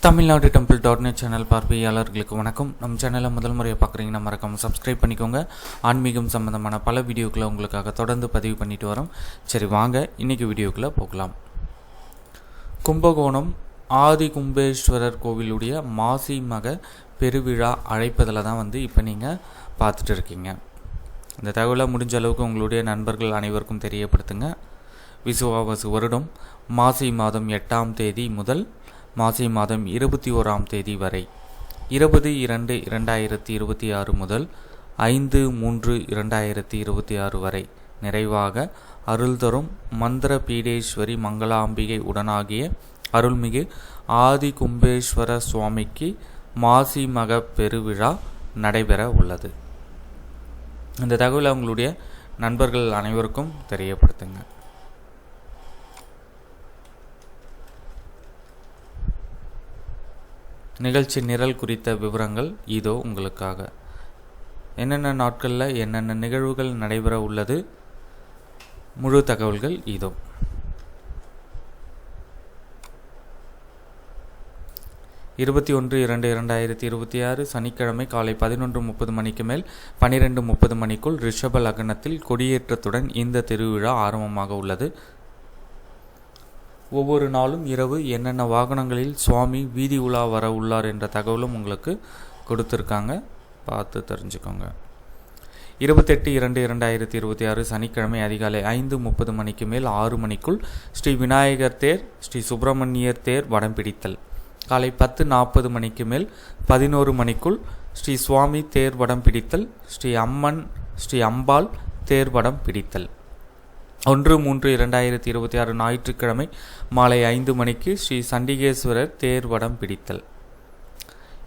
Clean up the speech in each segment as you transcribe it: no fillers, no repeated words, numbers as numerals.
Tamil Nadu டெம்பிள்.net channel பார்வையாளர்களுக்கு வணக்கம். நம்ம சேனலை முதல் முறையை பார்க்குறீங்கன்னா மறக்காமல் சப்ஸ்கிரைப் பண்ணிக்கோங்க. ஆன்மீகம் சம்பந்தமான பல வீடியோக்களை உங்களுக்காக தொடர்ந்து பதிவு பண்ணிட்டு வரோம். சரி, வாங்க இன்றைக்கி வீடியோக்குள்ளே போகலாம். கும்பகோணம் ஆதி கும்பேஸ்வரர் கோவிலுடைய மாசி மக பெருவிழா அழைப்பதில் தான் இப்போ நீங்கள் பார்த்துட்டு இருக்கீங்க. இந்த தகவலை முடிஞ்ச அளவுக்கு உங்களுடைய நண்பர்கள் அனைவருக்கும் தெரியப்படுத்துங்க. விசுவாவசு வருடம் மாசி மாதம் 8ஆம் தேதி முதல் மாசி மாதம் 21ஆம் தேதி வரை 20-2-2026 முதல் 5-3-2026 வரை நிறைவாக அருள் தரும் மந்திர பீடேஸ்வரி மங்களாம்பிகை உடனாகிய அருள்மிகு ஆதி கும்பேஸ்வர சுவாமிக்கு மாசி மக பெருவிழா நடைபெற உள்ளது. இந்த தகவலை உங்களுடைய நண்பர்கள் அனைவருக்கும் தெரியப்படுத்துங்க. நிகழ்ச்சி நிரல் குறித்த விவரங்கள் இதோ உங்களுக்காக. என்னென்ன நாட்களில் என்னென்ன நிகழ்வுகள் நடைபெற உள்ளது, முழு தகவல்கள் இதோ. 21-2-2026 சனிக்கிழமை காலை 11:30 மணிக்கு மேல் 12:30 மணிக்குள் ரிஷப லக்னத்தில் கொடியேற்றத்துடன் இந்த திருவிழா ஆரம்பமாக உள்ளது. ஒவ்வொரு நாளும் இரவு என்னென்ன வாகனங்களில் சுவாமி வீதி உலா வர உள்ளார் என்ற தகவலும் உங்களுக்கு கொடுத்துருக்காங்க, பார்த்து தெரிஞ்சுக்கோங்க. 28-2-2026 சனிக்கிழமை அதிகாலை 5:30 மணிக்கு மேல் 6 மணிக்குள் ஸ்ரீ விநாயகர் தேர், ஸ்ரீ சுப்பிரமணியர் தேர் வடம் பிடித்தல். காலை 10:40 மணிக்கு மேல் 11 மணிக்குள் ஸ்ரீ சுவாமி தேர் வடம் பிடித்தல், ஸ்ரீ அம்பாள் தேர் வடம் பிடித்தல். 1-3-2026 ஞாயிற்றுக்கிழமை மாலை 5 மணிக்கு ஸ்ரீ சண்டிகேஸ்வரர் தேர் வடம் பிடித்தல்.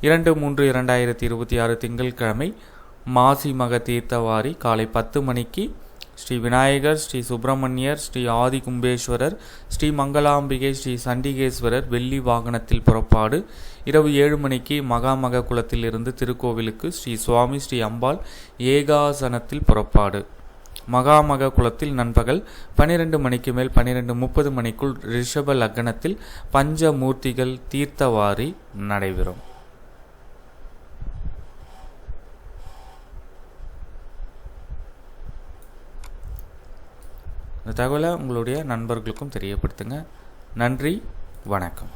2-3-2026 திங்கட்கிழமை மாசி மக தீர்த்தவாரி காலை 10 மணிக்கு ஸ்ரீ விநாயகர், ஸ்ரீ சுப்பிரமணியர், ஸ்ரீ ஆதி கும்பேஸ்வரர், ஸ்ரீ மங்களாம்பிகை, ஸ்ரீ சண்டிகேஸ்வரர் வெள்ளி வாகனத்தில் புறப்பாடு. இரவு 7 மணிக்கு மகாமக குளத்தில் இருந்து திருக்கோவிலுக்கு ஸ்ரீ சுவாமி ஸ்ரீ அம்பாள் ஏகாசனத்தில் புறப்பாடு. மகாமக குளத்தில் நண்பகல் 12 மணிக்கு மேல் 12:30 மணிக்குள் ரிஷப லக்னத்தில் பஞ்சமூர்த்திகள் தீர்த்தவாரி நடைபெறும். இந்த தகவலை உங்களுடைய நண்பர்களுக்கும் தெரியப்படுத்துங்க. நன்றி, வணக்கம்.